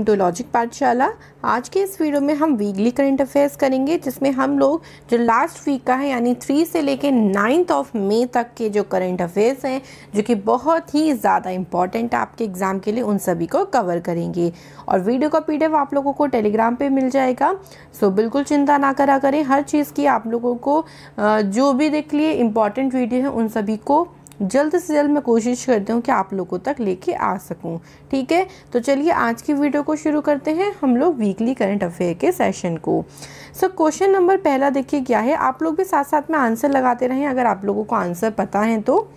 To logic पाठशाला। आज के इस वीडियो में हम वीकली करंट अफेयर्स करेंगे, जिसमें हम लोग जो लास्ट वीक का है यानी 3 से लेके 9 मई तक के जो करंट अफेयर्स हैं, जो कि बहुत ही ज़्यादा इंपॉर्टेंट है आपके एग्ज़ाम के लिए, उन सभी को कवर करेंगे। और वीडियो का PDF आप लोगों को टेलीग्राम पे मिल जाएगा। सो बिल्कुल चिंता ना करा करें, हर चीज़ की आप लोगों को जो भी देख लिए इंपॉर्टेंट वीडियो है उन सभी को जल्द से जल्द मैं कोशिश करती हूँ कि आप लोगों तक लेके आ सकूँ। ठीक है, तो चलिए आज की वीडियो को शुरू करते हैं हम लोग वीकली करंट अफेयर के सेशन को। सो क्वेश्चन नंबर पहला देखिए क्या है, आप लोग भी साथ साथ में आंसर लगाते रहें अगर आप लोगों को आंसर पता है तो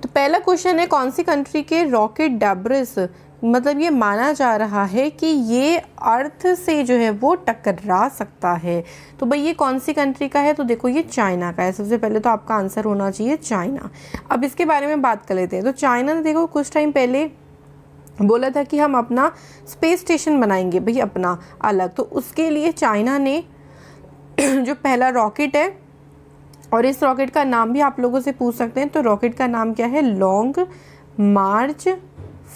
पहला क्वेश्चन है, कौन सी कंट्री के रॉकेट डेब्रिस, मतलब ये माना जा रहा है कि ये अर्थ से जो है वो टकरा सकता है। तो भाई ये कौन सी कंट्री का है, तो देखो ये चाइना का है। सबसे पहले तो आपका आंसर होना चाहिए चाइना। अब इसके बारे में बात कर लेते हैं। तो चाइना ने देखो कुछ टाइम पहले बोला था कि हम अपना स्पेस स्टेशन बनाएंगे भाई अपना अलग। तो उसके लिए चाइना ने जो पहला रॉकेट है, और इस रॉकेट का नाम भी आप लोगों से पूछ सकते हैं, तो रॉकेट का नाम क्या है, लॉन्ग मार्च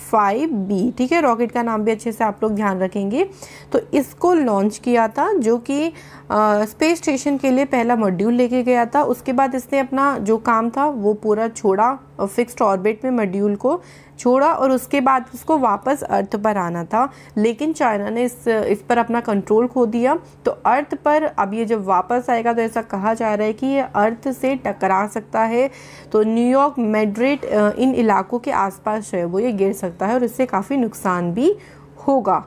5B। ठीक है, रॉकेट का नाम भी अच्छे से आप लोग ध्यान रखेंगे। तो इसको लॉन्च किया था, जो कि स्पेस स्टेशन के लिए पहला मॉड्यूल लेके गया था। उसके बाद इसने अपना जो काम था वो पूरा छोड़ा, फिक्स्ड ऑर्बिट में मॉड्यूल को छोड़ा, और उसके बाद उसको वापस अर्थ पर आना था। लेकिन चाइना ने इस पर अपना कंट्रोल खो दिया। तो अर्थ पर अब ये जब वापस आएगा तो ऐसा कहा जा रहा है कि ये अर्थ से टकरा सकता है। तो न्यूयॉर्क, मैड्रिड, इन इलाकों के आसपास जो है वो ये गिर सकता है और इससे काफ़ी नुकसान भी होगा।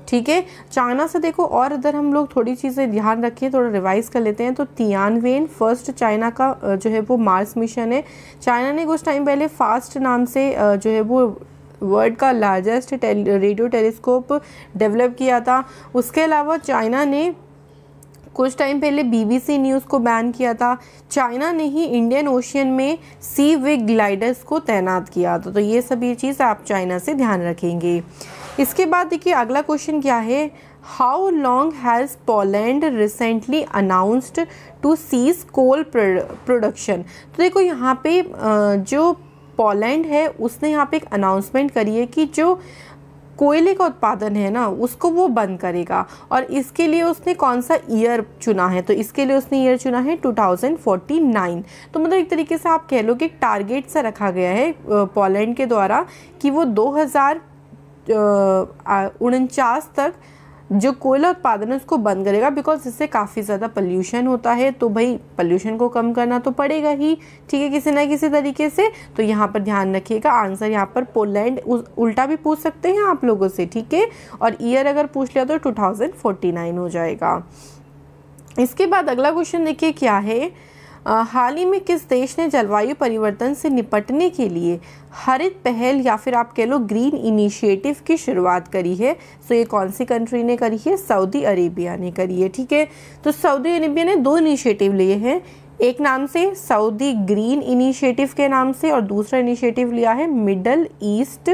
ठीक है, चाइना से देखो और इधर हम लोग थोड़ी चीज़ें ध्यान रखें, थोड़ा रिवाइज कर लेते हैं। तो तियानवेन फर्स्ट चाइना का जो है वो मार्स मिशन है। चाइना ने कुछ टाइम पहले फास्ट नाम से जो है वो वर्ल्ड का लार्जेस्ट रेडियो टेलीस्कोप डेवलप किया था। उसके अलावा चाइना ने कुछ टाइम पहले BBC न्यूज़ को बैन किया था। चाइना ने ही इंडियन ओशियन में सी विग ग्लाइडर्स को तैनात किया था। तो ये सभी चीज़ आप चाइना से ध्यान रखेंगे। इसके बाद देखिए अगला क्वेश्चन क्या है, how long has Poland recently announced to cease coal production. तो देखो यहाँ पे जो पोलैंड है उसने यहाँ पे एक अनाउंसमेंट करी है कि जो कोयले का उत्पादन है ना उसको वो बंद करेगा। और इसके लिए उसने कौन सा ईयर चुना है, तो इसके लिए उसने ईयर चुना है 2049। तो मतलब एक तरीके से आप कह लो कि टारगेट सा रखा गया है पोलैंड के द्वारा कि वो 2049 तक जो कोयला उत्पादन है उसको बंद करेगा, बिकॉज इससे काफ़ी ज़्यादा पोल्यूशन होता है। तो भाई पोल्यूशन को कम करना तो पड़ेगा ही, ठीक है, किसी ना किसी तरीके से। तो यहाँ पर ध्यान रखिएगा, आंसर यहाँ पर पोलैंड उल्टा भी पूछ सकते हैं आप लोगों से, ठीक है, और ईयर अगर पूछ लिया तो 2049 हो जाएगा। इसके बाद अगला क्वेश्चन देखिए क्या है, हाल ही में किस देश ने जलवायु परिवर्तन से निपटने के लिए हरित पहल या फिर आप कह लो ग्रीन इनिशिएटिव की शुरुआत करी है। सो ये कौन सी कंट्री ने करी है, सऊदी अरेबिया ने करी है। ठीक है, तो सऊदी अरेबिया ने 2 इनिशिएटिव लिए हैं, एक नाम से सऊदी ग्रीन इनिशिएटिव के नाम से, और दूसरा इनिशिएटिव लिया है मिडल ईस्ट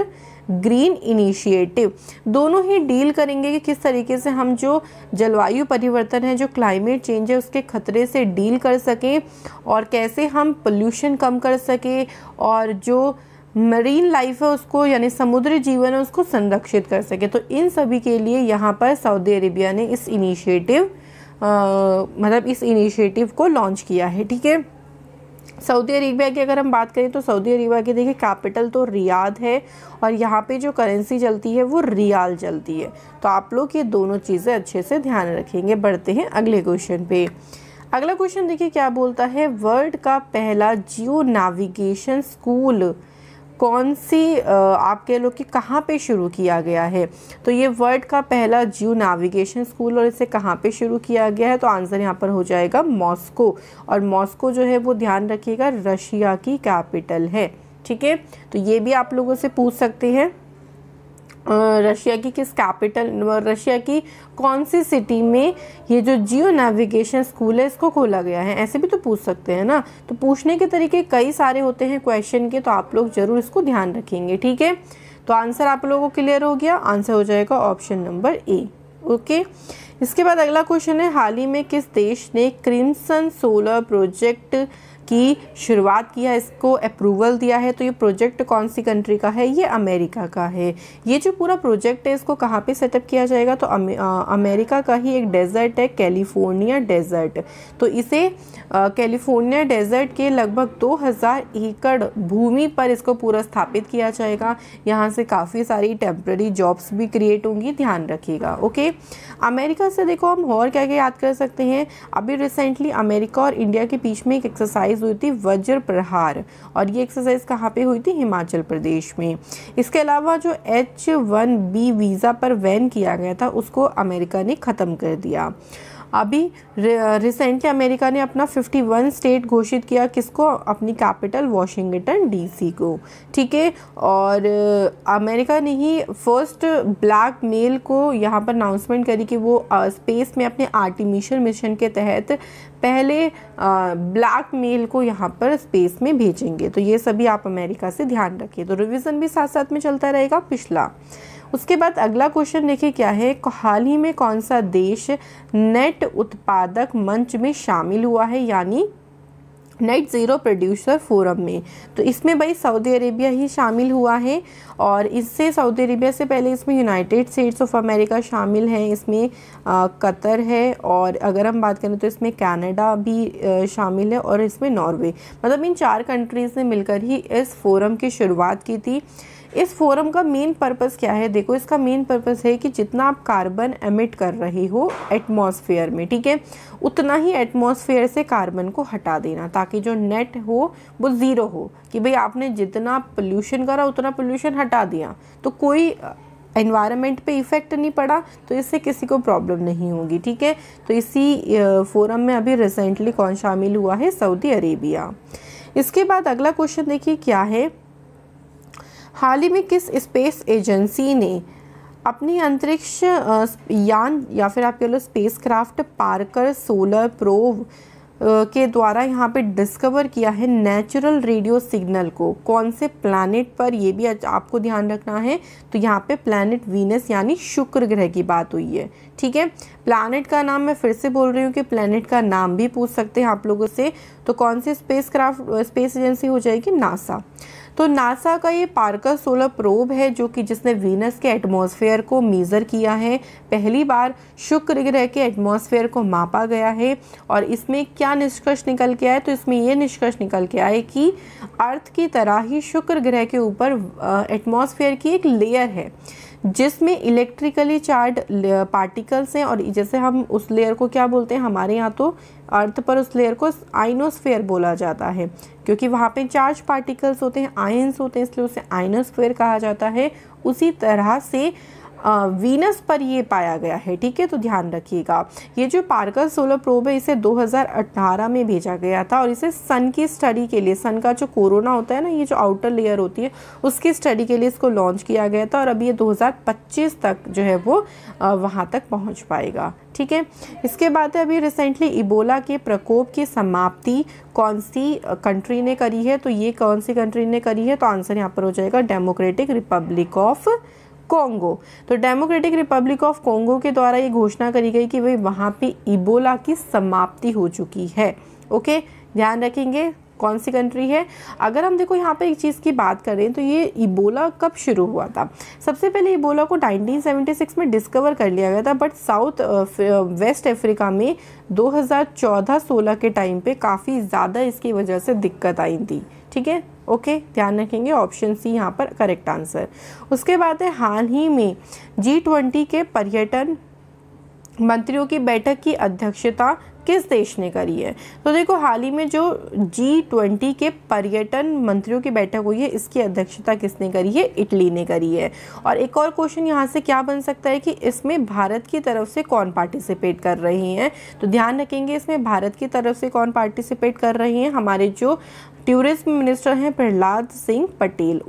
ग्रीन इनिशिएटिव। दोनों ही डील करेंगे कि किस तरीके से हम जो जलवायु परिवर्तन है, जो क्लाइमेट चेंज है, उसके खतरे से डील कर सकें, और कैसे हम पोल्यूशन कम कर सकें, और जो मरीन लाइफ है उसको यानी समुद्री जीवन है उसको संरक्षित कर सके। तो इन सभी के लिए यहाँ पर सऊदी अरेबिया ने इस इनिशिएटिव को लॉन्च किया है। ठीक है, सऊदी अरेबिया की अगर हम बात करें तो सऊदी अरेबिया की देखिए कैपिटल तो रियाद है, और यहाँ पे जो करेंसी चलती है वो रियाल चलती है। तो आप लोग ये दोनों चीज़ें अच्छे से ध्यान रखेंगे। बढ़ते हैं अगले क्वेश्चन पे। अगला क्वेश्चन देखिए क्या बोलता है, वर्ल्ड का पहला जियो नेविगेशन स्कूल कौन सी आप कह लो कि कहाँ पे शुरू किया गया है। तो ये वर्ल्ड का पहला जियो नेविगेशन स्कूल, और इसे कहाँ पे शुरू किया गया है, तो आंसर यहाँ पर हो जाएगा मॉस्को। और मॉस्को जो है वो ध्यान रखिएगा रशिया की कैपिटल है। ठीक है, तो ये भी आप लोगों से पूछ सकते हैं रशिया की किस कैपिटल, रशिया की कौन सी सिटी में ये जो जियो नेविगेशन स्कूल है इसको खोला गया है, ऐसे भी तो पूछ सकते हैं ना। तो पूछने के तरीके कई सारे होते हैं क्वेश्चन के, तो आप लोग जरूर इसको ध्यान रखेंगे। ठीक है, तो आंसर आप लोगों को क्लियर हो गया, आंसर हो जाएगा ऑप्शन नंबर ए। ओके, इसके बाद अगला क्वेश्चन है, हाल ही में किस देश ने क्रिम्सन सोलर प्रोजेक्ट की शुरुआत किया, इसको अप्रूवल दिया है। तो ये प्रोजेक्ट कौन सी कंट्री का है? ये अमेरिका का है। ये जो पूरा प्रोजेक्ट है इसको कहाँ पे सेटअप किया जाएगा? तो अमेरिका का ही एक डेजर्ट है, कैलिफोर्निया डेजर्ट। तो इसे कैलिफोर्निया डेजर्ट के लगभग 2000 एकड़ भूमि पर इसको पूरा स्थापित किया जाएगा। यहाँ से काफ़ी सारी टेम्प्रेरी जॉब्स भी क्रिएट होंगी, ध्यान रखिएगा। ओके, अमेरिका से देखो हम और क्या क्या याद कर सकते हैं। अभी रिसेंटली अमेरिका और इंडिया के बीच में एक एक्सरसाइज हुई थी, वज्र प्रहार, और ये एक्सरसाइज कहाँ पे हुई थी? हिमाचल प्रदेश में। इसके अलावा जो H1B वीज़ा पर बैन किया गया था उसको अमेरिका ने ख़त्म कर दिया। अभी रिसेंटली अमेरिका ने अपना 51 स्टेट घोषित किया, किसको? अपनी कैपिटल वॉशिंगटन DC को, ठीक है। और अमेरिका ने ही फर्स्ट ब्लैक मेल को यहाँ पर अनाउंसमेंट करी कि वो स्पेस में अपने आर्टिमिशन मिशन के तहत पहले ब्लैक मेल को यहाँ पर स्पेस में भेजेंगे। तो ये सभी आप अमेरिका से ध्यान रखिए। तो रिवीजन भी साथ साथ में चलता रहेगा पिछला। उसके बाद अगला क्वेश्चन देखिए क्या है, हाल ही में कौन सा देश नेट उत्पादक मंच में शामिल हुआ है, यानी नेट ज़ीरो प्रोड्यूसर फोरम में? तो इसमें भाई सऊदी अरेबिया ही शामिल हुआ है, और इससे सऊदी अरेबिया से पहले इसमें यूनाइटेड स्टेट्स ऑफ अमेरिका शामिल है, इसमें कतर है, और अगर हम बात करें तो इसमें कनाडा भी शामिल है, और इसमें नॉर्वे। मतलब इन 4 कंट्रीज़ ने मिलकर ही इस फोरम की शुरुआत की थी। इस फोरम का मेन पर्पस क्या है? देखो, इसका मेन पर्पस है कि जितना आप कार्बन एमिट कर रहे हो एटमॉस्फेयर में, ठीक है, उतना ही एटमॉस्फेयर से कार्बन को हटा देना, ताकि जो नेट हो वो ज़ीरो हो, कि भाई आपने जितना पोल्यूशन करा उतना पोल्यूशन हटा दिया, तो कोई एनवायरनमेंट पे इफ़ेक्ट नहीं पड़ा, तो इससे किसी को प्रॉब्लम नहीं होगी, ठीक है। तो इसी फोरम में अभी रिसेंटली कौन शामिल हुआ है? Saudi Arabia. इसके बाद अगला क्वेश्चन देखिए क्या है, हाल ही में किस स्पेस एजेंसी ने अपनी अंतरिक्ष यान या फिर आप कह लो spacecraft Parker solar probe के द्वारा यहाँ पे डिस्कवर किया है नेचुरल रेडियो सिग्नल को? कौन से प्लैनेट पर? ये भी आपको ध्यान रखना है। तो यहाँ पे प्लैनेट वीनस यानी शुक्र ग्रह की बात हुई है, ठीक है। प्लैनेट का नाम मैं फिर से बोल रही हूँ कि प्लैनेट का नाम भी पूछ सकते हैं आप लोगों से। तो कौन सी स्पेस एजेंसी हो जाएगी? नासा। तो नासा का ये पार्कर सोलर प्रोब है जो कि जिसने वीनस के एटमॉस्फेयर को मेज़र किया है। पहली बार शुक्र ग्रह के एटमॉस्फेयर को मापा गया है, और इसमें क्या निष्कर्ष निकल के आए? तो इसमें ये निष्कर्ष निकल के आए कि अर्थ की तरह ही शुक्र ग्रह के ऊपर एटमॉस्फेयर की एक लेयर है जिसमें इलेक्ट्रिकली चार्ज पार्टिकल्स हैं, और जैसे हम उस लेयर को क्या बोलते हैं, हमारे यहाँ तो अर्थ पर उस लेयर को आइनोस्फेयर बोला जाता है, क्योंकि वहाँ पे चार्ज पार्टिकल्स होते हैं, आयंस होते हैं, इसलिए उसे आइनोस्फेयर कहा जाता है। उसी तरह से वीनस पर ये पाया गया है, ठीक है। तो ध्यान रखिएगा, ये जो पार्कर सोलर प्रोब है इसे 2018 में भेजा गया था, और इसे सन की स्टडी के लिए, सन का जो कोरोना होता है ना, ये जो आउटर लेयर होती है उसकी स्टडी के लिए इसको लॉन्च किया गया था, और अभी ये 2025 तक जो है वो वहाँ तक पहुँच पाएगा, ठीक है। इसके बाद है अभी रिसेंटली इबोला के प्रकोप की समाप्ति कौन सी कंट्री ने करी है? तो ये कौन सी कंट्री ने करी है? तो आंसर यहाँ पर हो जाएगा डेमोक्रेटिक रिपब्लिक ऑफ कोंगो। तो डेमोक्रेटिक रिपब्लिक ऑफ कोंगो के द्वारा ये घोषणा करी गई कि भाई वहाँ पे इबोला की समाप्ति हो चुकी है। ओके, ध्यान रखेंगे कौन सी कंट्री है। अगर हम देखो यहाँ पे एक चीज़ की बात करें तो ये इबोला कब शुरू हुआ था? सबसे पहले इबोला को 1976 में डिस्कवर कर लिया गया था, बट साउथ वेस्ट अफ्रीका में 2014-16 के टाइम पे काफ़ी ज़्यादा इसकी वजह से दिक्कत आई थी, ठीक है। ओके, ध्यान रखेंगे, ऑप्शन सी यहाँ पर करेक्ट आंसर। उसके बाद है हाल ही में G20 के पर्यटन मंत्रियों की बैठक की अध्यक्षता किस देश ने करी है? तो देखो, हाल ही में जो G20 के पर्यटन मंत्रियों की बैठक हुई है इसकी अध्यक्षता किसने करी है? इटली ने करी है। और एक और क्वेश्चन यहाँ से क्या बन सकता है कि इसमें भारत की तरफ से कौन पार्टिसिपेट कर रही हैं? तो ध्यान रखेंगे इसमें भारत की तरफ से कौन पार्टिसिपेट कर रही हैं? हमारे जो टूरिज्म मिनिस्टर हैं प्रहलाद सिंह पटेल,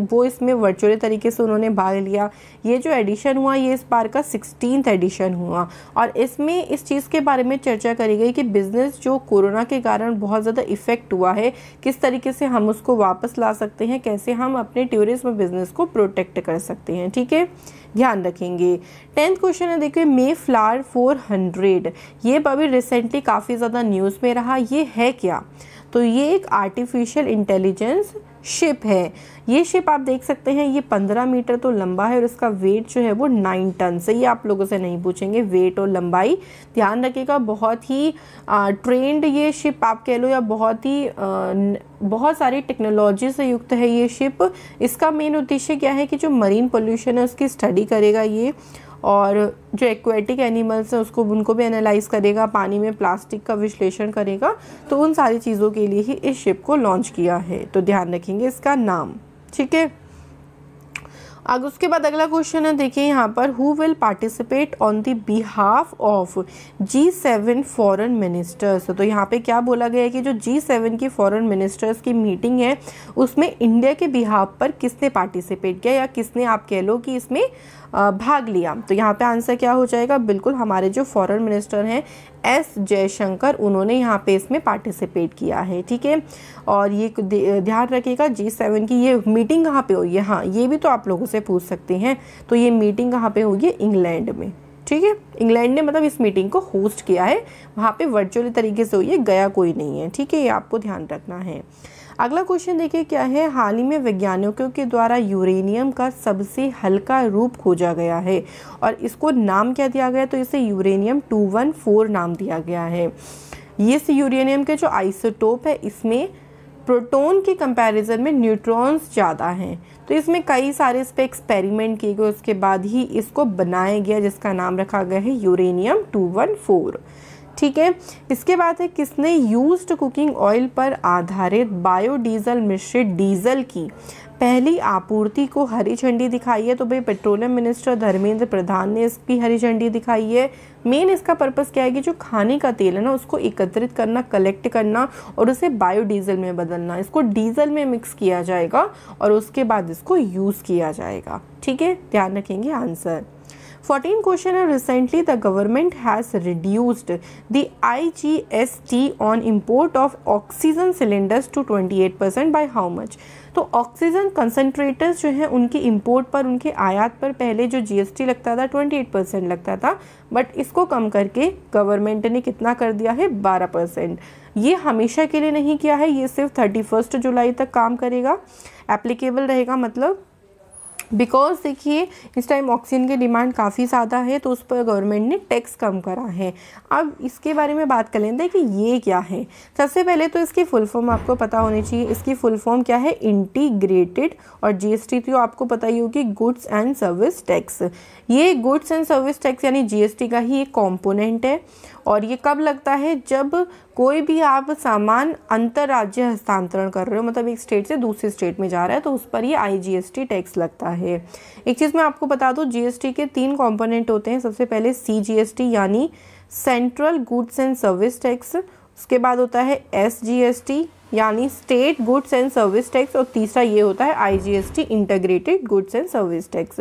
वो इसमें वर्चुअली तरीके से उन्होंने भाग लिया। ये जो एडिशन हुआ ये इस बार का 16th एडिशन हुआ, और इसमें इस चीज़ के बारे में चर्चा करी गई कि बिज़नेस जो कोरोना के कारण बहुत ज़्यादा इफ़ेक्ट हुआ है, किस तरीके से हम उसको वापस ला सकते हैं, कैसे हम अपने टूरिज्म बिजनेस को प्रोटेक्ट कर सकते हैं, ठीक है, ध्यान रखेंगे। 10th क्वेश्चन है, देखिए मे फ्लावर 400, ये अभी रिसेंटली काफ़ी ज़्यादा न्यूज़ में रहा, ये है क्या? तो ये एक आर्टिफिशियल इंटेलिजेंस शिप है। ये शिप आप देख सकते हैं, ये 15 मीटर तो लंबा है और इसका वेट जो है वो 9 टन से। ये आप लोगों से नहीं पूछेंगे वेट और लंबाई, ध्यान रखिएगा। बहुत ही ट्रेंड ये शिप आप कह लो, या बहुत सारी टेक्नोलॉजी से युक्त है ये शिप। इसका मेन उद्देश्य क्या है कि जो मरीन पोल्यूशन है उसकी स्टडी करेगा ये, और जो एक्वेटिक एनिमल्स हैं उनको भी एनालाइज करेगा, पानी में प्लास्टिक का विश्लेषण करेगा। तो उन सारी चीज़ों के लिए ही इस शिप को लॉन्च किया है, तो ध्यान रखेंगे इसका नाम, ठीक है। आगे उसके बाद अगला क्वेश्चन है, देखिए यहाँ पर, who will participate on the behalf of G7 foreign ministers. तो यहाँ पे क्या बोला गया है कि जो G7 की फॉरेन मिनिस्टर्स की मीटिंग है उसमें इंडिया के बिहाफ पर किसने पार्टिसिपेट किया, या किसने आप कह लो कि इसमें भाग लिया। तो यहाँ पे आंसर क्या हो जाएगा, बिल्कुल हमारे जो फॉरेन मिनिस्टर हैं एस जयशंकर, उन्होंने यहाँ पे इसमें पार्टिसिपेट किया है, ठीक है। और ये ध्यान रखिएगा G7 की ये मीटिंग कहाँ पे हुई है, हाँ ये भी तो आप लोगों से पूछ सकते हैं। तो ये मीटिंग कहाँ पे हुई है, इंग्लैंड में, ठीक है। इंग्लैंड ने मतलब इस मीटिंग को होस्ट किया है, वहाँ पे वर्चुअली तरीके से हुई है, गया कोई नहीं है, ठीक है, ये आपको ध्यान रखना है। अगला क्वेश्चन देखिए क्या है, हाल ही में वैज्ञानिकों के द्वारा यूरेनियम का सबसे हल्का रूप खोजा गया है और इसको नाम क्या दिया गया, तो इसे यूरेनियम 214 नाम दिया गया है। इस यूरेनियम के जो आइसोटोप है इसमें प्रोटॉन के कंपैरिजन में न्यूट्रॉन्स ज़्यादा हैं। तो इसमें कई सारे इस पर एक्सपेरिमेंट किए गए, उसके बाद ही इसको बनाया गया, जिसका नाम रखा गया है यूरेनियम 214, ठीक है। इसके बाद है, किसने यूज्ड कुकिंग ऑयल पर आधारित बायोडीजल मिश्रित डीजल की पहली आपूर्ति को हरी झंडी दिखाई है। तो भाई पेट्रोलियम मिनिस्टर धर्मेंद्र प्रधान ने इसकी हरी झंडी दिखाई है। मेन इसका पर्पस क्या है कि जो खाने का तेल है ना उसको एकत्रित करना, कलेक्ट करना और उसे बायोडीजल में बदलना। इसको डीजल में मिक्स किया जाएगा और उसके बाद इसको यूज़ किया जाएगा, ठीक है, ध्यान रखेंगे आंसर। 14 क्वेश्चन है, recently the government has reduced the IGST on import of oxygen cylinders to 28% by how much. तो ऑक्सीजन कंसनट्रेटर्स जो हैं उनकी इंपोर्ट पर, उनके आयात पर पहले जो GST लगता था 28% लगता था, बट इसको कम करके गवर्नमेंट ने कितना कर दिया है, 12%। ये हमेशा के लिए नहीं किया है, ये सिर्फ 31 जुलाई तक काम करेगा, एप्लीकेबल रहेगा। मतलब बिकॉज देखिए इस टाइम ऑक्सीजन की डिमांड काफ़ी ज़्यादा है, तो उस पर गवर्नमेंट ने टैक्स कम करा है। अब इसके बारे में बात कर लेते हैं कि ये क्या है। सबसे पहले तो इसकी फुल फॉर्म आपको पता होनी चाहिए। इसकी फुल फॉर्म क्या है, इंटीग्रेटेड, और GST तो आपको पता ही होगी, गुड्स एंड सर्विस टैक्स। ये गुड्स एंड सर्विस टैक्स यानी GST का ही एक कॉम्पोनेंट है। और ये कब लगता है, जब कोई भी आप सामान अंतर्राज्य हस्तांतरण कर रहे हो, मतलब एक स्टेट से दूसरे स्टेट में जा रहा है, तो उस पर ये IGST टैक्स लगता है। एक चीज़ मैं आपको बता दूं, GST के 3 कंपोनेंट होते हैं। सबसे पहले CGST यानी central goods and service tax, उसके बाद होता है SGST यानी state goods and service tax, और तीसरा ये होता है IGST integrated goods and service tax.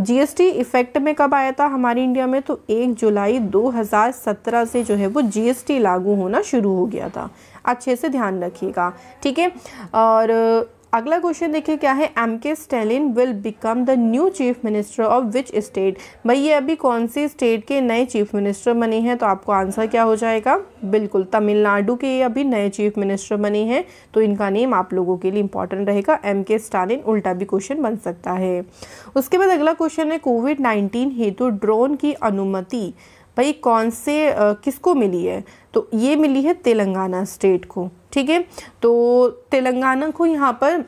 GST effect में कब आया था हमारी इंडिया में, तो 1 जुलाई 2017 से जो है वो GST लागू होना शुरू हो गया था। अच्छे से ध्यान रखिएगा, ठीक है। और अगला क्वेश्चन देखिए क्या है, MK Stalin will become the new chief minister of which state. भाई ये अभी कौन सी स्टेट के नए चीफ मिनिस्टर बने हैं, तो आपको आंसर क्या हो जाएगा, बिल्कुल तमिलनाडु के ये अभी नए चीफ मिनिस्टर बने हैं। तो इनका नेम आप लोगों के लिए इंपॉर्टेंट रहेगा, MK स्टैलिन। उल्टा भी क्वेश्चन बन सकता है। उसके बाद अगला क्वेश्चन है, कोविड-19 हेतु ड्रोन की अनुमति भाई कौन से किसको मिली है, तो ये मिली है तेलंगाना स्टेट को, ठीक है। तो तेलंगाना को यहाँ पर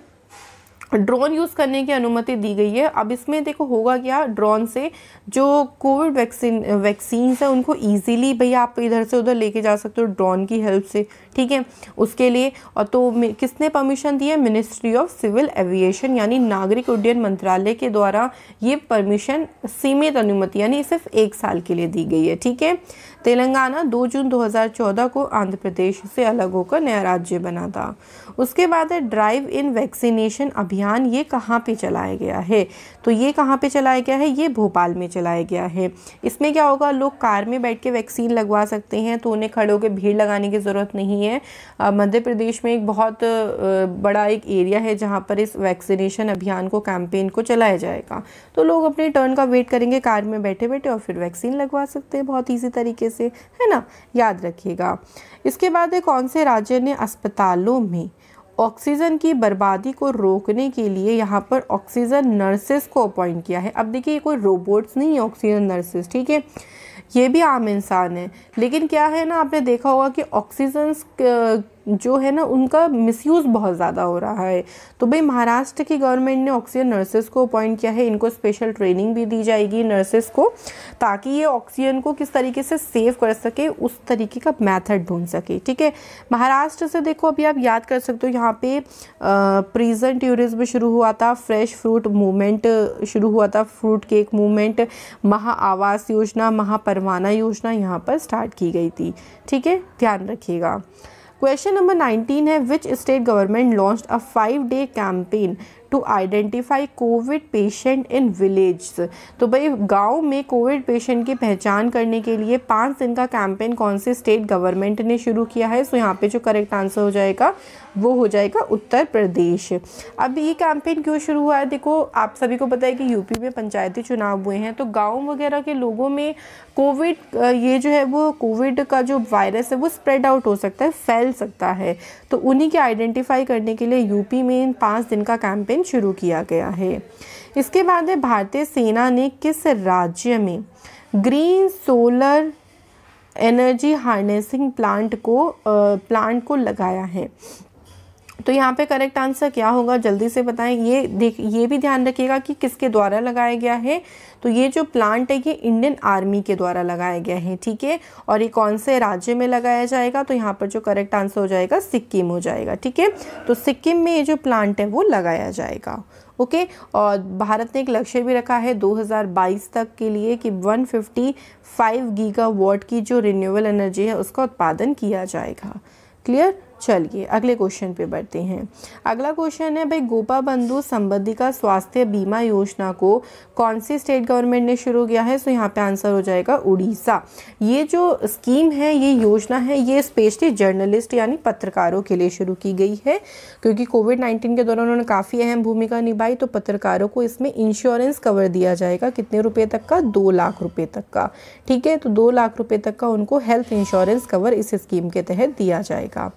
ड्रोन यूज़ करने की अनुमति दी गई है। अब इसमें देखो होगा क्या, ड्रोन से जो कोविड वैक्सीन्स है उनको इजीली भैया आप इधर से उधर लेके जा सकते हो ड्रोन की हेल्प से, ठीक है, उसके लिए। और तो किसने परमिशन दी है, मिनिस्ट्री ऑफ सिविल एविएशन यानी नागरिक उड्डयन मंत्रालय के द्वारा ये परमिशन सीमित अनुमति यानी सिर्फ 1 साल के लिए दी गई है, ठीक है। तेलंगाना 2 जून 2014 को आंध्र प्रदेश से अलग होकर नया राज्य बना था। उसके बाद है ड्राइव इन वैक्सीनेशन अभियान अभियान ये कहाँ पे चलाया गया है? तो ये कहाँ पे चलाया गया है? ये भोपाल में चलाया गया है। इसमें क्या होगा, लोग कार में बैठ के वैक्सीन लगवा सकते हैं, तो उन्हें खड़े होकर भीड़ लगाने की ज़रूरत नहीं है। मध्य प्रदेश में एक बहुत बड़ा एक एरिया है जहाँ पर इस वैक्सीनेशन अभियान को, कैंपेन को चलाया जाएगा। तो लोग अपने टर्न का वेट करेंगे कार में बैठे बैठे और फिर वैक्सीन लगवा सकते हैं बहुत ईजी तरीके से, है ना, याद रखिएगा। इसके बाद कौन से राज्य ने अस्पतालों में ऑक्सीजन की बर्बादी को रोकने के लिए यहाँ पर ऑक्सीजन नर्सेस को अपॉइंट किया है? अब देखिए, कोई रोबोट्स नहीं है ऑक्सीजन नर्सेस, ठीक है, ये भी आम इंसान है। लेकिन क्या है ना, आपने देखा होगा कि ऑक्सीजन जो है ना उनका मिसयूज़ बहुत ज़्यादा हो रहा है। तो भाई महाराष्ट्र की गवर्नमेंट ने ऑक्सीजन नर्सेस को अपॉइंट किया है। इनको स्पेशल ट्रेनिंग भी दी जाएगी नर्सेस को, ताकि ये ऑक्सीजन को किस तरीके से सेव कर सके, उस तरीके का मेथड ढूंढ सके, ठीक है। महाराष्ट्र से देखो, अभी आप याद कर सकते हो, यहाँ पे प्रिजन टूरिज्म शुरू हुआ था, फ्रेश फ्रूट मूवमेंट शुरू हुआ था, फ्रूट केक मूवमेंट, महा आवास योजना, महापरवाना योजना यहाँ पर स्टार्ट की गई थी, ठीक है, ध्यान रखिएगा। क्वेश्चन नंबर 19 है, which state government launched a 5-day campaign to identify covid patient in village? तो भाई गांव में कोविड पेशेंट की पहचान करने के लिए 5 दिन का कैंपेन कौन से स्टेट गवर्नमेंट ने शुरू किया है? सो यहाँ पे जो करेक्ट आंसर हो जाएगा वो हो जाएगा उत्तर प्रदेश। अब ये कैंपेन क्यों शुरू हुआ है? देखो, आप सभी को पता है कि यूपी में पंचायती चुनाव हुए हैं, तो गाँव वगैरह के लोगों में कोविड, ये जो है वो कोविड का जो वायरस है वो स्प्रेड आउट हो सकता है, फैल सकता है। तो उन्हीं के आइडेंटिफाई करने के लिए यूपी में इन 5 दिन का कैंपेन शुरू किया गया है। इसके बाद है, भारतीय सेना ने किस राज्य में green solar energy harnessing plant को लगाया है? तो यहाँ पे करेक्ट आंसर क्या होगा, जल्दी से बताएं। ये भी ध्यान रखिएगा कि किसके द्वारा लगाया गया है। तो ये जो प्लांट है ये इंडियन आर्मी के द्वारा लगाया गया है, ठीक है। और ये कौन से राज्य में लगाया जाएगा? तो यहाँ पर जो करेक्ट आंसर हो जाएगा सिक्किम हो जाएगा, ठीक है। तो सिक्किम में ये जो प्लांट है वो लगाया जाएगा, ओके। और भारत ने एक लक्ष्य भी रखा है 2022 तक के लिए कि 155 गीगावाट की जो रिन्यूएबल एनर्जी है उसका उत्पादन किया जाएगा। क्लियर? चलिए अगले क्वेश्चन पे बढ़ते हैं। अगला क्वेश्चन है, भाई गोपा बंधु संबंधिका स्वास्थ्य बीमा योजना को कौन सी स्टेट गवर्नमेंट ने शुरू किया है? तो यहाँ पे आंसर हो जाएगा उड़ीसा। ये जो स्कीम है, ये योजना है, ये स्पेशली जर्नलिस्ट यानी पत्रकारों के लिए शुरू की गई है, क्योंकि कोविड-19 के दौरान उन्होंने काफ़ी अहम भूमिका निभाई। तो पत्रकारों को इसमें इंश्योरेंस कवर दिया जाएगा, कितने रुपये तक का? 2 लाख रुपये तक का, ठीक है। तो 2 लाख रुपये तक का उनको हेल्थ इंश्योरेंस कवर इस स्कीम के तहत दिया जाएगा।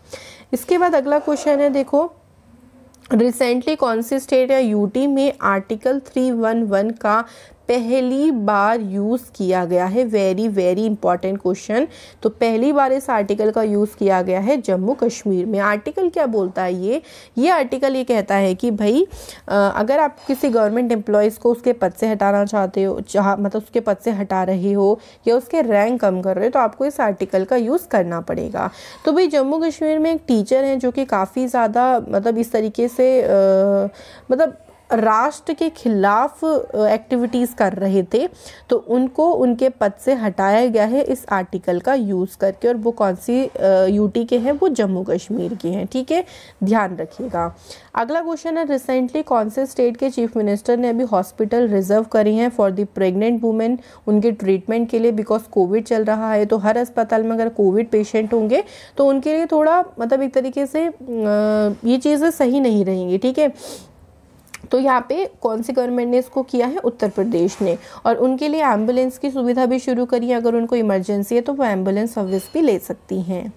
इसके बाद अगला क्वेश्चन है, देखो, रिसेंटली कौन सी स्टेट या यूटी में आर्टिकल 311 का पहली बार यूज़ किया गया है? Very very important question. तो पहली बार इस आर्टिकल का यूज़ किया गया है जम्मू कश्मीर में। आर्टिकल क्या बोलता है? ये आर्टिकल ये कहता है कि भाई अगर आप किसी गवर्नमेंट एम्प्लॉयज़ को उसके पद से हटाना चाहते हो, मतलब उसके पद से हटा रहे हो या उसके रैंक कम कर रहे हो, तो आपको इस आर्टिकल का यूज़ करना पड़ेगा। तो भाई जम्मू कश्मीर में एक टीचर हैं जो कि काफ़ी ज़्यादा मतलब इस तरीके से मतलब राष्ट्र के खिलाफ एक्टिविटीज़ कर रहे थे, तो उनको उनके पद से हटाया गया है इस आर्टिकल का यूज़ करके। और वो कौन सी यूटी के हैं? वो जम्मू कश्मीर के हैं, ठीक है, ध्यान रखिएगा। अगला क्वेश्चन है, रिसेंटली कौन से स्टेट के चीफ मिनिस्टर ने अभी हॉस्पिटल रिजर्व करी हैं फॉर द प्रेग्नेंट वुमेन, उनके ट्रीटमेंट के लिए? बिकॉज कोविड चल रहा है, तो हर अस्पताल में अगर कोविड पेशेंट होंगे तो उनके लिए थोड़ा मतलब एक तरीके से ये चीज़ें सही नहीं रहेंगी, ठीक है। तो यहाँ पे कौन सी गवर्नमेंट ने इसको किया है? उत्तर प्रदेश ने। और उनके लिए एम्बुलेंस की सुविधा भी शुरू करी है, अगर उनको इमरजेंसी है तो वो एम्बुलेंस सर्विस भी ले सकती हैं।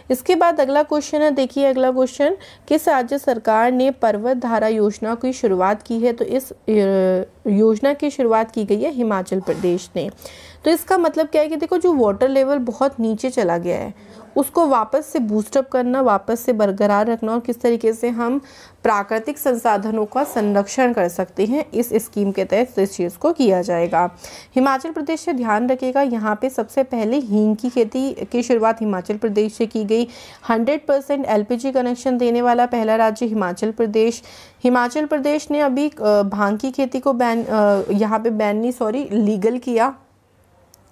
इसके बाद अगला क्वेश्चन है, देखिए अगला क्वेश्चन, किस राज्य सरकार ने पर्वत धारा योजना की शुरुआत की है? तो इस योजना की शुरुआत की गई है हिमाचल प्रदेश ने। तो इसका मतलब क्या है कि देखो, जो वाटर लेवल बहुत नीचे चला गया है उसको वापस से बूस्टअप करना, वापस से बरकरार रखना, और किस तरीके से हम प्राकृतिक संसाधनों का संरक्षण कर सकते हैं, इस स्कीम के तहत इस चीज़ को किया जाएगा। हिमाचल प्रदेश से ध्यान रखिएगा, यहाँ पे सबसे पहले हींग की खेती की शुरुआत हिमाचल प्रदेश से की गई। 100% LPG कनेक्शन देने वाला पहला राज्य हिमाचल प्रदेश। हिमाचल प्रदेश ने अभी भांग की खेती को लीगल किया।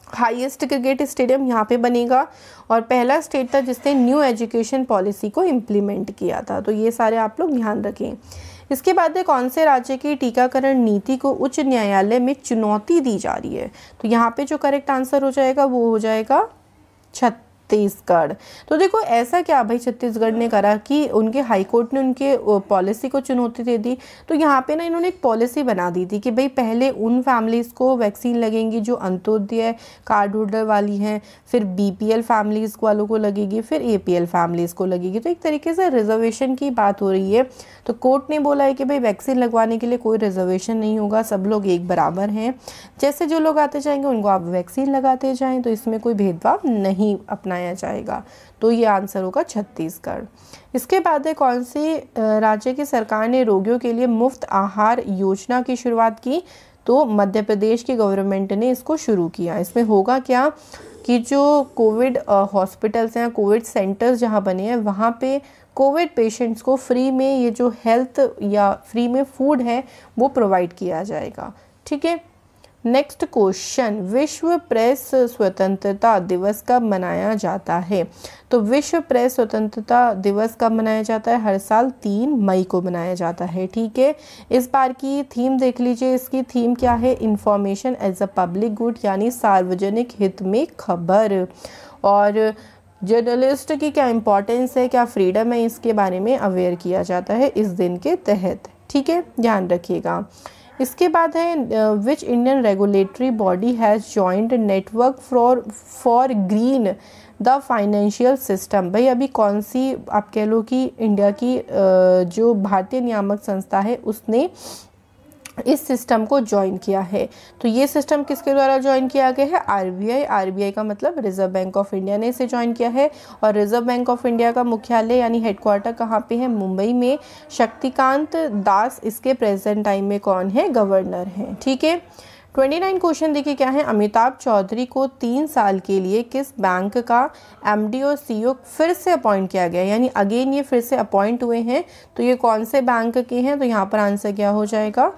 हाईएस्ट क्रिकेट स्टेडियम यहाँ पे बनेगा, और पहला स्टेट था जिसने न्यू एजुकेशन पॉलिसी को इम्प्लीमेंट किया था। तो ये सारे आप लोग ध्यान रखें। इसके बाद है कौन से राज्य की टीकाकरण नीति को उच्च न्यायालय में चुनौती दी जा रही है? तो यहाँ पे जो करेक्ट आंसर हो जाएगा वो हो जाएगा छत्तीसगढ़। तो देखो ऐसा क्या भाई छत्तीसगढ़ ने करा कि उनके हाई कोर्ट ने उनके पॉलिसी को चुनौती दे दी। तो यहाँ पे ना इन्होंने एक पॉलिसी बना दी थी कि भाई पहले उन फैमिलीज़ को वैक्सीन लगेंगी जो अंत्योदय कार्ड होल्डर वाली हैं, फिर बीपीएल फैमिलीज़ वालों को लगेगी, फिर एपीएल फैमिलीज़ को लगेगी। तो एक तरीके से रिजर्वेशन की बात हो रही है। तो कोर्ट ने बोला है कि भाई वैक्सीन लगवाने के लिए कोई रिजर्वेशन नहीं होगा, सब लोग एक बराबर हैं, जैसे जो लोग आते जाएंगे उनको आप वैक्सीन लगाते जाएं, तो इसमें कोई भेदभाव नहीं अपनाया जाएगा। तो ये आंसर होगा छत्तीसगढ़। इसके बाद है कौन से राज्य की सरकार ने रोगियों के लिए मुफ्त आहार योजना की शुरुआत की? तो मध्य प्रदेश की गवर्नमेंट ने इसको शुरू किया। इसमें होगा क्या कि जो कोविड हॉस्पिटल्स हैं, कोविड सेंटर्स जहाँ बने हैं, वहाँ पे कोविड पेशेंट्स को फ्री में ये जो हेल्थ या फ्री में फूड है वो प्रोवाइड किया जाएगा। ठीक है, नेक्स्ट क्वेश्चन, विश्व प्रेस स्वतंत्रता दिवस कब मनाया जाता है? तो विश्व प्रेस स्वतंत्रता दिवस कब मनाया जाता है? हर साल 3 मई को मनाया जाता है। ठीक है, इस बार की थीम देख लीजिए, इसकी थीम क्या है? Information as a public good, यानी सार्वजनिक हित में खबर। और जर्नलिस्ट की क्या इंपॉर्टेंस है, क्या फ्रीडम है, इसके बारे में अवेयर किया जाता है इस दिन के तहत। ठीक है, ध्यान रखिएगा। इसके बाद है which Indian regulatory body has joined network for green the financial system. भाई अभी कौन सी आप कह लो कि इंडिया की जो भारतीय नियामक संस्था है उसने इस सिस्टम को ज्वाइन किया है? तो ये सिस्टम किसके द्वारा ज्वाइन किया गया है? आरबीआई। आरबीआई का मतलब रिजर्व बैंक ऑफ इंडिया ने इसे ज्वाइन किया है। और रिजर्व बैंक ऑफ इंडिया का मुख्यालय यानी हेडक्वार्टर कहाँ पे है? मुंबई में। शक्तिकांत दास इसके प्रेजेंट टाइम में कौन है? गवर्नर हैं। ठीक है, 29 क्वेश्चन देखिए क्या है? अमिताभ चौधरी को 3 साल के लिए किस बैंक का एमडी और सीईओ फिर से अपॉइंट किया गया? यानी अगेन ये फिर से अपॉइंट हुए हैं। तो ये कौन से बैंक के हैं? तो यहाँ पर आंसर क्या हो जाएगा?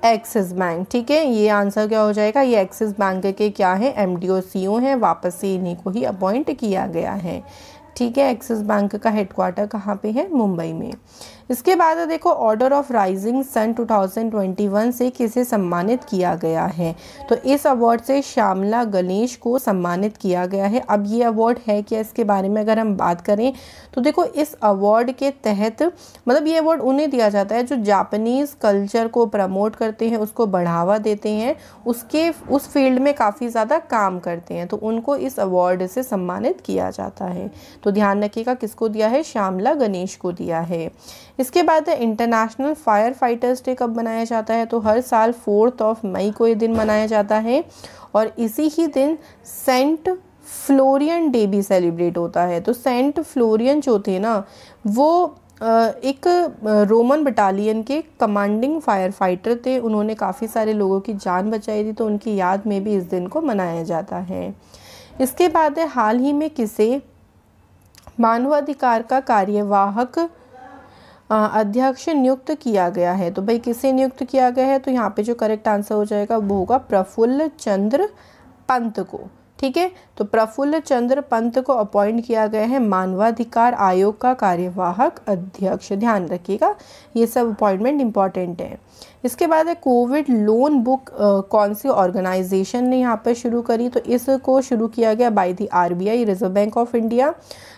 Axis bank. ठीक है, ये आंसर क्या हो जाएगा? ये एक्सिस बैंक के क्या है? एमडी और सीईओ हैं, वापस से इन्हीं को ही अपॉइंट किया गया है। ठीक है, एक्सिस बैंक का हेडक्वार्टर कहाँ पे है? मुंबई में। इसके बाद देखो ऑर्डर ऑफ राइजिंग सन 2021 से किसे सम्मानित किया गया है? तो इस अवार्ड से श्यामला गणेश को सम्मानित किया गया है। अब ये अवार्ड है क्या, इसके बारे में अगर हम बात करें तो देखो इस अवार्ड के तहत मतलब ये अवार्ड उन्हें दिया जाता है जो जापानीज़ कल्चर को प्रमोट करते हैं, उसको बढ़ावा देते हैं, उस फील्ड में काफ़ी ज़्यादा काम करते हैं, तो उनको इस अवार्ड से सम्मानित किया जाता है। तो ध्यान रखिएगा किसको दिया है? श्यामला गणेश को दिया है। इसके बाद इंटरनेशनल फायर फाइटर्स डे कब मनाया जाता है? तो हर साल 4 मई को ये दिन मनाया जाता है। और इसी ही दिन सेंट फ्लोरियन डे भी सेलिब्रेट होता है। तो सेंट फ्लोरियन जो थे ना वो एक रोमन बटालियन के कमांडिंग फायर फाइटर थे, उन्होंने काफ़ी सारे लोगों की जान बचाई थी, तो उनकी याद में भी इस दिन को मनाया जाता है। इसके बाद हाल ही में किसे मानवाधिकार का कार्यवाहक अध्यक्ष नियुक्त किया गया है? तो भाई किसे नियुक्त किया गया है? तो यहाँ पे जो करेक्ट आंसर हो जाएगा वो होगा प्रफुल्ल चंद्र पंत को। ठीक है, तो प्रफुल्ल चंद्र पंत को अपॉइंट किया गया है मानवाधिकार आयोग का कार्यवाहक अध्यक्ष। ध्यान रखिएगा ये सब अपॉइंटमेंट इंपॉर्टेंट है। इसके बाद है कोविड लोन बुक कौन सी ऑर्गेनाइजेशन ने यहाँ पर शुरू करी? तो इसको शुरू किया गया by the RBI, reserve bank of India.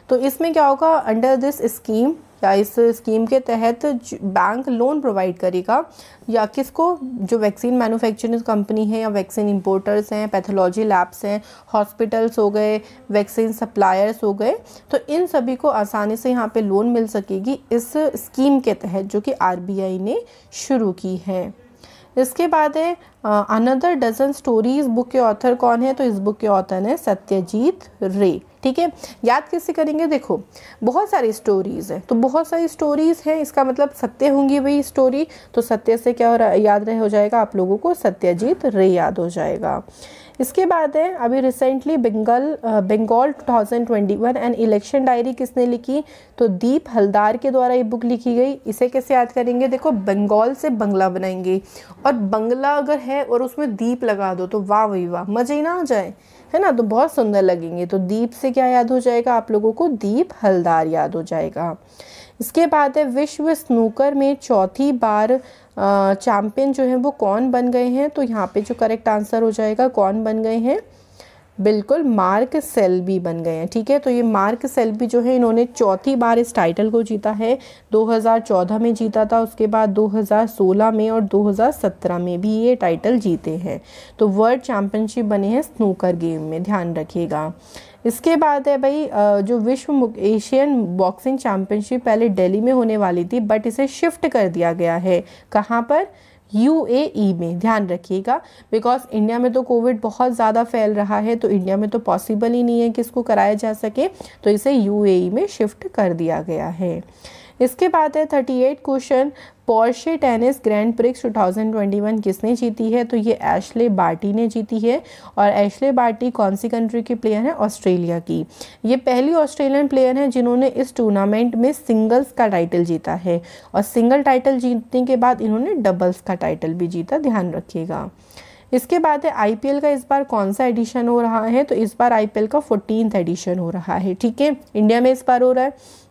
तो इसमें क्या होगा? अंडर दिस स्कीम या इस स्कीम के तहत बैंक लोन प्रोवाइड करेगा या किसको? जो वैक्सीन मैन्युफैक्चरिंग कंपनी है या वैक्सीन इंपोर्टर्स हैं, पैथोलॉजी लैब्स हैं, हॉस्पिटल्स हो गए, वैक्सीन सप्लायर्स हो गए, तो इन सभी को आसानी से यहाँ पे लोन मिल सकेगी इस स्कीम के तहत जो कि आरबीआई ने शुरू की है। इसके बाद है अनदर डजन स्टोरीज बुक के ऑथर कौन है? तो इस बुक के ऑथर है सत्यजीत रे। ठीक है, याद कैसे करेंगे? देखो बहुत सारी स्टोरीज हैं, तो बहुत सारी स्टोरीज हैं, इसका मतलब सत्य होंगी वही स्टोरी, तो सत्य से क्या याद रह हो जाएगा आप लोगों को? सत्यजीत रे याद हो जाएगा। इसके बाद है अभी recently Bengal 2021 and election diary किसने लिखी? तो दीप हलदार के द्वारा ये बुक लिखी गई। इसे कैसे याद करेंगे? देखो बंगाल से बंगला बनाएंगे और बंगला अगर है और उसमें दीप लगा दो तो वाह वही वाह, मजा ही ना आ जाए, है ना? तो बहुत सुंदर लगेंगे। तो दीप से क्या याद हो जाएगा आप लोगों को? दीप हलदार याद हो जाएगा। इसके बाद है विश्व स्नूकर में चौथी बार चैंपियन जो है वो कौन बन गए हैं, तो यहाँ पे जो करेक्ट आंसर हो जाएगा कौन बन गए हैं, बिल्कुल मार्क सेल्बी बन गए हैं। ठीक है, तो ये मार्क सेल्बी जो है इन्होंने चौथी बार इस टाइटल को जीता है। 2014 में जीता था, उसके बाद 2016 में और 2017 में भी ये टाइटल जीते हैं। तो वर्ल्ड चैम्पियनशिप बने हैं स्नूकर गेम में, ध्यान रखिएगा। इसके बाद है भाई जो विश्व एशियन बॉक्सिंग चैम्पियनशिप पहले दिल्ली में होने वाली थी, बट इसे शिफ्ट कर दिया गया है कहाँ पर, यूएई में। ध्यान रखिएगा, बिकॉज इंडिया में तो कोविड बहुत ज़्यादा फैल रहा है, तो इंडिया में तो पॉसिबल ही नहीं है कि इसको कराया जा सके, तो इसे यूएई में शिफ्ट कर दिया गया है। इसके बाद है 38 question, Porsche tennis grand prix 2021 किसने जीती है, तो ये एशले बार्टी ने जीती है। और एशले बार्टी कौन सी कंट्री की प्लेयर है, ऑस्ट्रेलिया की। ये पहली ऑस्ट्रेलियन प्लेयर है जिन्होंने इस टूर्नामेंट में सिंगल्स का टाइटल जीता है, और सिंगल टाइटल जीतने के बाद इन्होंने डबल्स का टाइटल भी जीता, ध्यान रखिएगा। इसके बाद है आईपीएल का इस बार कौन सा एडिशन हो रहा है, तो इस बार आईपीएल का 14th एडिशन हो रहा है। ठीक है, इंडिया में इस बार हो रहा है।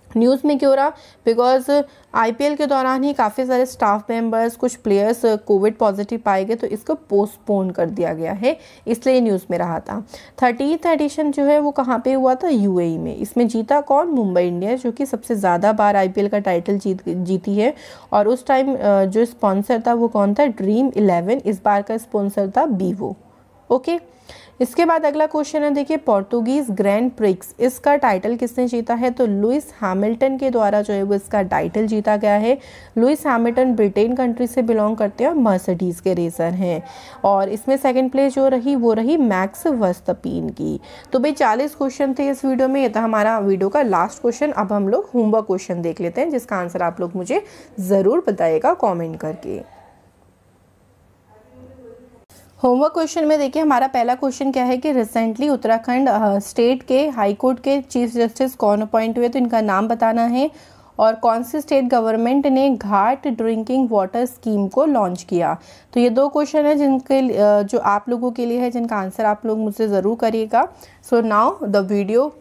न्यूज़ में क्यों रहा, बिकॉज आईपीएल के दौरान ही काफ़ी सारे स्टाफ मेंबर्स, कुछ प्लेयर्स कोविड पॉजिटिव पाए गए, तो इसको पोस्टपोन कर दिया गया है, इसलिए न्यूज़ में रहा था। 30th एडिशन जो है वो कहाँ पे हुआ था, यूएई में। इसमें जीता कौन, मुंबई इंडियंस, जो कि सबसे ज़्यादा बार आईपीएल का टाइटल जीती है। और उस टाइम जो स्पॉन्सर था वो कौन था, ड्रीम 11। इस बार का स्पॉन्सर था बीवो। ओके, इसके बाद अगला क्वेश्चन है, देखिए पोर्तुगीज ग्रैंड प्रिक्स, इसका टाइटल किसने जीता है, तो लुइस हैमिल्टन के द्वारा जो है वो इसका टाइटल जीता गया है। लुइस हैमिल्टन ब्रिटेन कंट्री से बिलोंग करते हैं और मर्सिडीज के रेसर हैं। और इसमें सेकंड प्लेस जो रही वो रही मैक्स वर्स्टपेन की। तो भाई 40 क्वेश्चन थे इस वीडियो में, ये था हमारा वीडियो का लास्ट क्वेश्चन। अब हम लोग होमवर्क क्वेश्चन देख लेते हैं, जिसका आंसर आप लोग मुझे ज़रूर बताइएगा कॉमेंट करके। होमवर्क क्वेश्चन में देखिए हमारा पहला क्वेश्चन क्या है कि रिसेंटली उत्तराखंड स्टेट के हाई कोर्ट के चीफ जस्टिस कौन अपॉइंट हुए, तो इनका नाम बताना है। और कौन सी स्टेट गवर्नमेंट ने घाट ड्रिंकिंग वाटर स्कीम को लॉन्च किया। तो ये दो क्वेश्चन है जिनके जो आप लोगों के लिए है, जिनका आंसर आप लोग मुझसे ज़रूर करिएगा। So now the video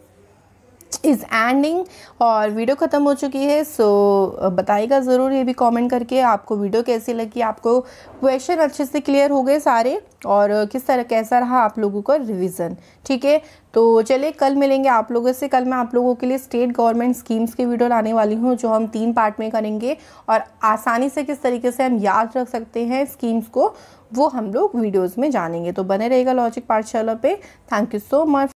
is ending, और वीडियो ख़त्म हो चुकी है। सो बताइएगा ज़रूर ये भी कमेंट करके आपको वीडियो कैसी लगी, आपको क्वेश्चन अच्छे से क्लियर हो गए सारे, और किस तरह कैसा रहा आप लोगों का रिवीजन। ठीक है, तो चलिए कल मिलेंगे आप लोगों से। कल मैं आप लोगों के लिए स्टेट गवर्नमेंट स्कीम्स की वीडियो लाने वाली हूँ, जो हम 3 पार्ट में करेंगे, और आसानी से किस तरीके से हम याद रख सकते हैं स्कीम्स को, वो हम लोग वीडियोज़ में जानेंगे। तो बने रहेगा लॉजिक पाठशाला पे। Thank you so much.